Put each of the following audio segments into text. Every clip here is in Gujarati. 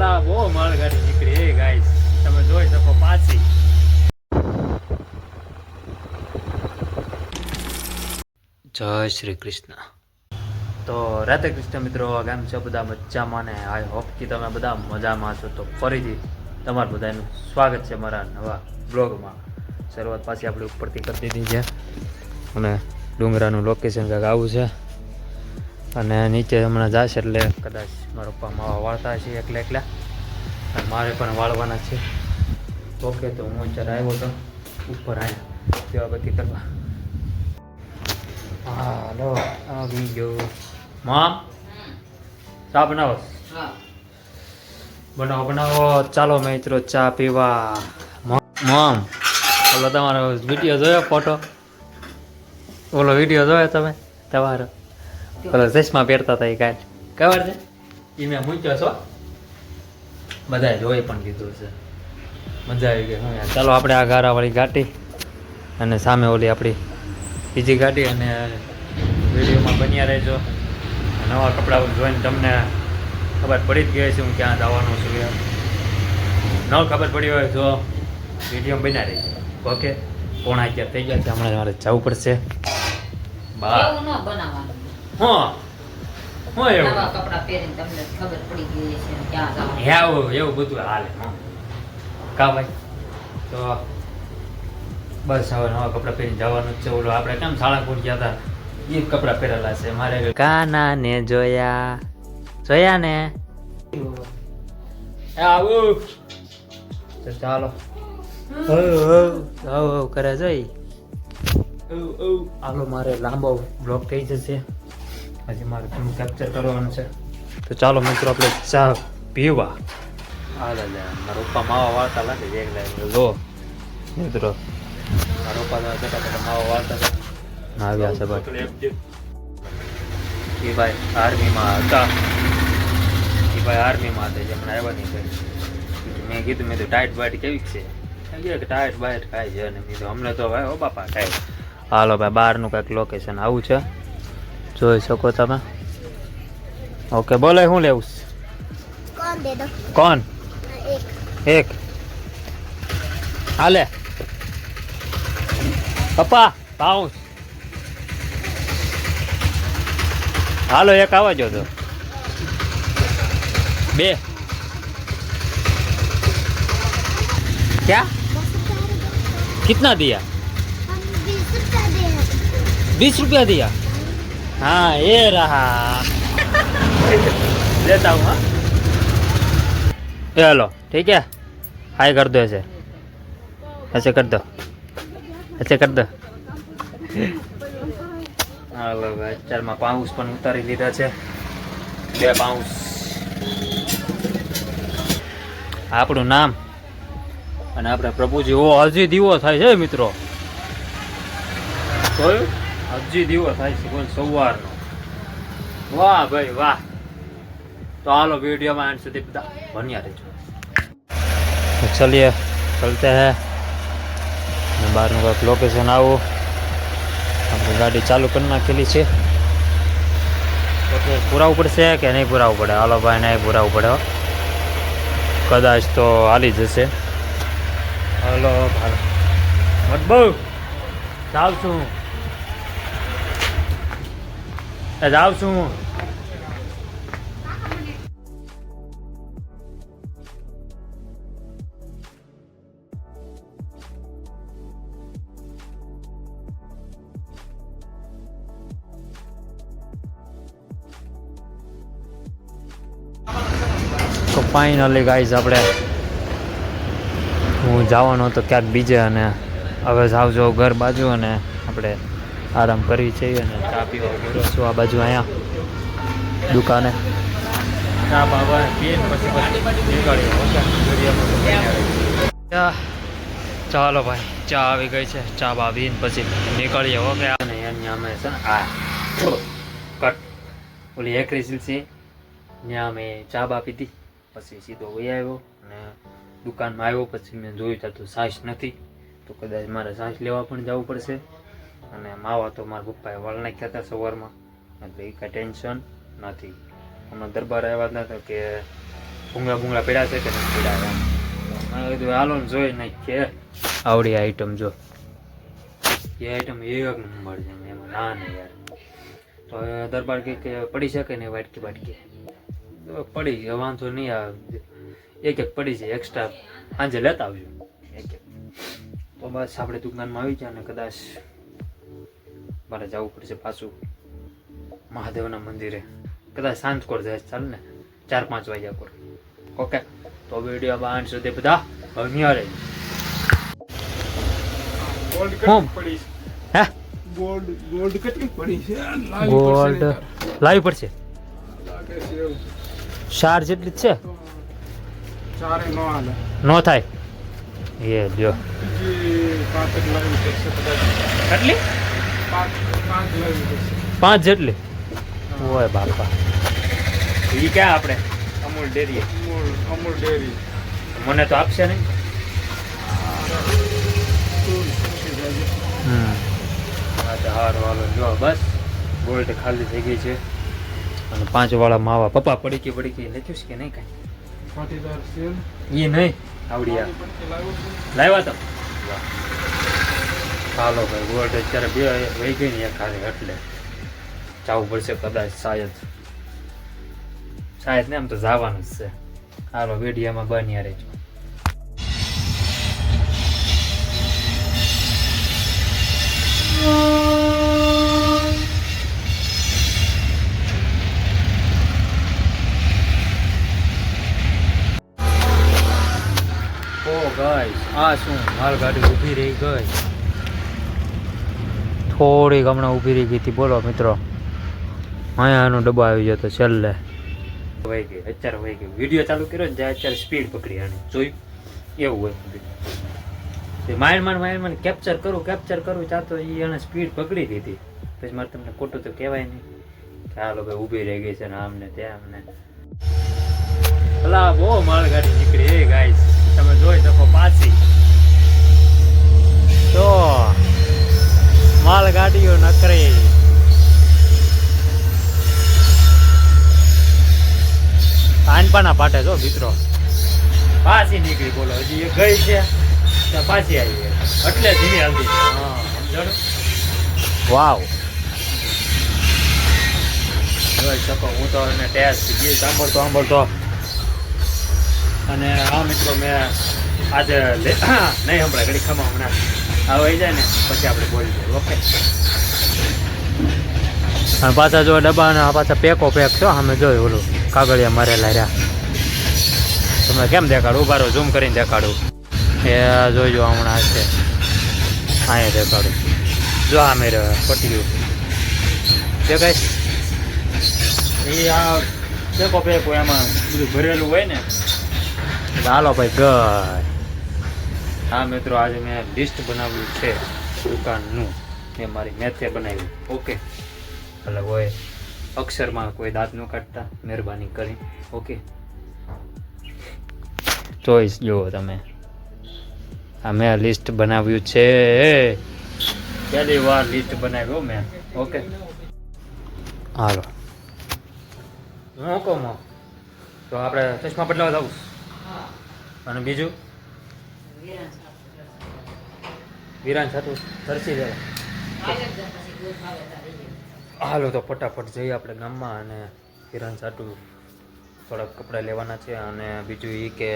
અલા બહુ માળગાડી નીકળી એ ગાઈસ, તમે જોઈ શકો પાછી. જય શ્રી કૃષ્ણ. તો રાધે કૃષ્ણ મિત્રો, કેમ છો બધા? મજામાં ને? આઈ હોપ કે તમે બધા મજામાં છો. તો ફરીથી તમારું બધાનું સ્વાગત છે મારા નવા બ્લોગમાં. શરૂઆત પાછી આપણે ઉપરથી કરી દીધી છે અને ડુંગરાનું લોકેશન કંઈક આવું છે અને નીચે હમણાં જશે એટલે કદાચ મારા પપ્પા માવા વાળતા છે એકલા અને મારે પણ વાળવાના છે. ઓકે, તો હું અત્યારે આવ્યો તો ઉપર આવ્યા સેવા બધી કરવા. હાલો આવી ગયો. મામ ચા બનાવો? બનાવો. ચાલો મિત્રો ચા પીવા. મામ ઓલો તમારો વિડીયો જોયો? ફોટો ઓલો વિડીયો જોયો તમે? તમારો ઓલો ચશ્મા પહેરતા હતા એ કાંઈ ખબર છે? એ મેં મૂક્યો છો, બધાએ જોઈ પણ લીધું છે. મજા આવી ગઈ. ચાલો આપણે આ ગારાવાળી ગાડી અને સામે ઓલી આપણી બીજી ગાડી અને વિડીયોમાં બન્યા રહેજો. નવા કપડાં જોઈને તમને ખબર પડી જ ગઈ છે હું ક્યાં જવાનું છું. ન ખબર પડી હોય તો વિડીયો બન્યા રહેજો. ઓકે, 11:30 થઈ ગયા છે, હમણાં મારે જવું પડશે. હા એવું બધું હાલે કા ભાઈ. તો બસ હવે નવા કપડાં પહેરીને જવાનું જ છે. ઓલો આપણે કેમ સાળંગપુર ગયા હતા એ જ કપડાં પહેરેલા છે મારે. કાના ને જોયા ને આવું. તો ચાલો કરે જોઈ. હાલો, મારે લાંબો બ્લોગ થઈ જશે, હજી મારે થોડું કેપ્ચર કરવાનું છે. તો ચાલો મિત્રો આપણે ચા પીવા. હાલે મારા પપ્પા માવા વાળતા લાગે છે એકલા. લો મિત્રો મારા પપ્પા માવા વાળતા આવ્યા છે ભાઈ. એ ભાઈ આર્મીમાં હતા, હમણાં આવ્યા નહીં ભાઈ. મેં કીધું ટાઈટ બાઈટ કેવી છે? ટાઈટ બાઈટ કાંઈ છે ને. કીધું અમને તો ભાઈ ઓ બાપા ટાઈટ. હાલો ભાઈ, બહારનું કંઈક લોકેશન આવું છે, જોઈ શકો તમે. ઓકે, બોલો શું લેવું છે? કોણ? એક હાલે પપ્પા પાઉસ. હાલો એક આવવા જો તો. બે क्या कितना दिया? 20 रुपया दिया. हाँ ये रहा. लेता हूँ. हाँ हेलो, ठीक है. हाय कर दो ऐसे कर दो, ऐसे कर दो. હાલો ભાઈ, અત્યારમાં પાઉસ પણ ઉતારી લીધા છે. 2 પાઉસ. આપણું નામ અને આપણે પ્રભુજી. ઓ હજી દીવો થાય છે મિત્રો, હજી દીવો થાય છે કોઈ સવારનો. વાહ ભાઈ વાહ. તો હાલો વિડીયોમાં એન્ડ સુધી બધા બન્યા રહેજો. ચલીએ ચલતે હૈ. બહારનું કંઈક લોકેશન આવું. આપણી ગાડી ચાલુ કરી નાખેલી છે. ઓકે, પુરાવું પડશે કે નહીં પુરાવું પડે? હાલો ભાઈ, નહીં પુરાવું પડે, કદાચ તો હાલી જશે. હાલો મત બહુ જાઉં છું હું. તો ફાઇનલી ગાઈઝ આપણે હું જવાનો હતો ક્યાંક બીજે અને હવે જાઉં છું ઘર બાજુ અને આપણે આરામ કરવી છે અને ચા પીવા ઉભો છું આ બાજુ અહીંયા દુકાને. ચા બાબા પીને પછી ચાલો ભાઈ, ચા આવી ગઈ છે. ચા બા પીને પછી નીકળીએ. ઓકે, અને અહીંયા અમે છે ને આ કટ ઓલી એકરી સિલસી ત્યાં અમે ચા બા પીધી પછી સીધો વહી આવ્યો અને દુકાનમાં આવ્યો. પછી મેં જોયું તો સાસ નથી, તો કદાચ મારે સાસ લેવા પણ જવું પડશે. અને માવા તો મારા પપ્પાએ વાળ નાખ્યા હતા સવારમાં, એટલે એ કાંઈ ટેન્શન નથી. હમણાં દરબાર આવ્યા હતા કે ભૂંગળા પડ્યા છે કે નથી પડ્યા એમ. મેં કીધું હાલો ને જોઈ નાખીએ. આવડી આઈટમ જો એ આઈટમ એક નંબર છે એમાં ના નહીં યાર. તો હવે દરબાર કે પડી શકે ને વાટકી બાટકી પડી ગયો વાંધો નહીં આવે. એક પડી છે એક્સ્ટ્રા સાંજે લેતા આવજો એક. તો બસ આપણે દુકાનમાં આવી જાય ને કદાચ મારે જવું પડશે પાછું મહાદેવના મંદિરે. કદાચ સાંજકોર જાય ચાલ ને 4-5 વાગ્યા પર. ઓકે તો વિડીયો બાંધ સુધી બધા નિહાળે. હે ગોલ્ડ કેટલી પડી છે? ગોલ્ડ લાવી પડશે. 4 જેટલી જ છે. ચારે નો હાલે. નો થાય એ જો કેટલી 5 જેટલી ઓય બાપા. એ ક્યાં આપણે અમૂલ ડેરી મને તો આપશે નહીં. હારું હાલો જો બસ ગોલ્ડ ખાલી થઈ ગઈ છે. અને 5 વાળા માવા પપ્પા પડીકી લખ્યું છે કે નહીં કાંઈ? એ નહીં આવડી લાવ્યા તો હાલો ભાઈ. ગોલ્ડ અત્યારે 2 વહી ગઈ ને ખાલી એટલે જવું પડશે કદાચ શાયદ ને. આમ તો જવાનું જ છે. હાલો વિડીયોમાં બન્યા રહેજો. આ શું માલગાડી ઊભી રહી ગઈ. થોડીક હમણાં ઊભી રહી ગઈ હતી. બોલો મિત્રો અહીંયાનો ડબ્બો આવી ગયો તો છેલ્લે વહી ગઈ. અત્યારે વહી ગઈ. વિડીયો ચાલુ કર્યો ને જ્યાં અત્યારે સ્પીડ પકડી આને જોયું એવું હોય. માઇન્ડ કેપ્ચર કરું ત્યાં તો એને સ્પીડ પકડી દીધી. પછી મારે તમને ખોટું તો કહેવાય નહીં કે હાલો ભાઈ ઊભી રહી ગઈ છે ને આમને ત્યાં આમને. ભલા બહુ માલગાડી નીકળી એ ગાઈસ તમે જોઈ શકો પાછી. તો માલગાડીઓ નકરી આનપાના પાટે જો મિત્રો પાછી નીકળી. બોલો હજી એ ગઈ છે ત્યાં પાછી આવી એટલે ધીમી હાલતી છે. હા સમજણ. વાવ જોઈ શકો. હું તો એને ટેસ્ટ ગીત સાંભળતો અને હા મિત્રો મેં આજે નહીં હમણાં ઘડી ખમા હમણાં આવી જાય ને પછી આપણે બોલી દઈએ. ઓકે અને પાછા જો ડબ્બાના પાછા પેક છો અમે જોયું ઓલું કાગળિયા મારેલા રહ્યા. તમે કેમ દેખાડું? ઉભા રહો ઝૂમ કરીને દેખાડું. એ જોઈજો હમણાં છે અહીંયા દેખાડું. જો આ મેરે પટ્યું દેખાય એ આ પેકો એમાં બધું ભરેલું હોય ને. હાલો ભાઈ ગઈ. હા મિત્રો આજે મેં લિસ્ટ બનાવ્યું છે દુકાનનું. મેં મારી મેથે બનાવ્યું. ઓકે એટલે હોય અક્ષરમાં કોઈ દાંત ન કાઢતા મહેરબાની કરી. ઓકે ચોઈસ જુઓ તમે. આ મેં લિસ્ટ બનાવ્યું છે. પહેલી વાર લિસ્ટ બનાવ્યું મેં. ઓકે હાલો હું કહું તો આપણે ચશ્મા બદલાવા જવું. અને બીજું વિરાન છાતું તરસી જાય. હાલો તો ફટાફટ જઈએ આપણે ગામમાં અને વિરાન છાતું થોડાક કપડાં લેવાના છે. અને બીજું એ કે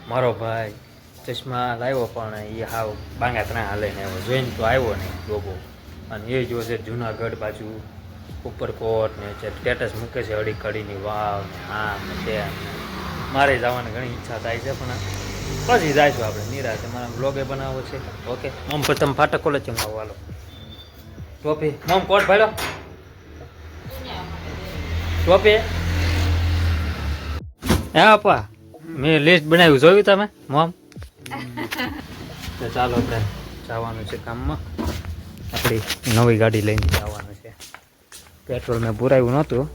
મારો ભાઈ ચશ્મા લાવ્યો પણ એ હાવ બાંગા ત્રણ હાલે ને આવ્યો. જોઈને તો આવ્યો નહીં ડોબો. અને એ જોશે જુનાગઢ બાજુ ઉપરકોટ ને સ્ટેટસ મૂકે છે અડી કડીની વાવ ને આમ ને તેમ. મારે જવાની ઘણી ઈચ્છા થાય છે પણ પછી જઈશું આપણે નિરાશ. મારા બ્લોગે બનાવવો છે. ઓકે મમ પર તમે ફાટક કોલેજ છે આવો. હાલો ટોપી મમ કોટ ભાડો ટોપી હે આપા મેં લિસ્ટ બનાવ્યું જોયું તમે મમ. તો ચાલો આપણે જવાનું છે કામમાં. આપણી નવી ગાડી લઈને જવાનું છે. પેટ્રોલ મેં પુરાવ્યું નહોતું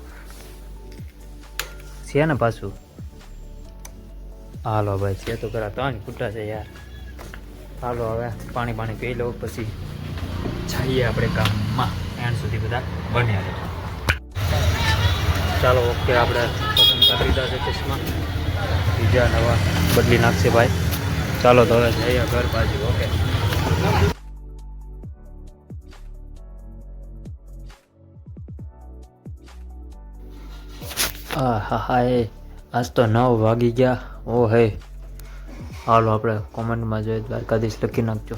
છે ને પાછું. હાલો ભાઈ છે તો ખરા 3 ખૂટા છે યાર. હાલો હવે પાણી પી લો પછી જઈએ આપણે કામમાં. એન્ડ સુધી બધા બન્યા રહે. ચાલો ઓકે આપણે પસંદ કરી દીધા છે ચશ્મા, બીજા નવા બદલી નાખશે ભાઈ. ચાલો તો હવે જઈએ ઘર બાજુ. ઓકે. હા એ આજ તો 9 વાગી ગયા. ઓ હે, હાલો આપણે કોમેન્ટમાં જોઈએ દ્વારકાધીશ લખી નાખજો.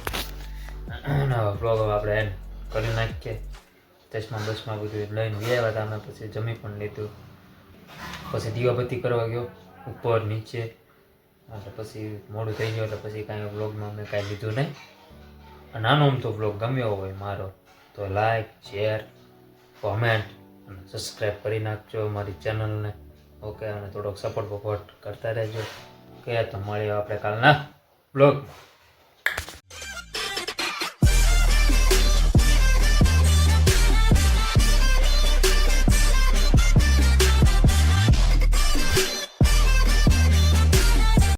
બ્લોગ હવે આપણે એન્ડ કરી નાખીએ. ચશ્મા બસમાં બધું લઈને ગયા હતા અમે, પછી જમી પણ લીધું, પછી દીવાબત્તી કરવા ગયો ઉપર નીચે, એટલે પછી મોડું થઈ ગયું, એટલે પછી કાંઈ બ્લોગમાં મેં કાંઈ લીધું નહીં. નાનો અમથો બ્લોગ ગમ્યો હોય મારો તો લાઈક, શેર, કોમેન્ટ અને સબસ્ક્રાઈબ કરી નાખજો મારી ચેનલને. ઓકે, અને થોડોક સપોર્ટ કરતા રહેજો. કે તો મળીએ આપણે કાલના બ્લોગમાં.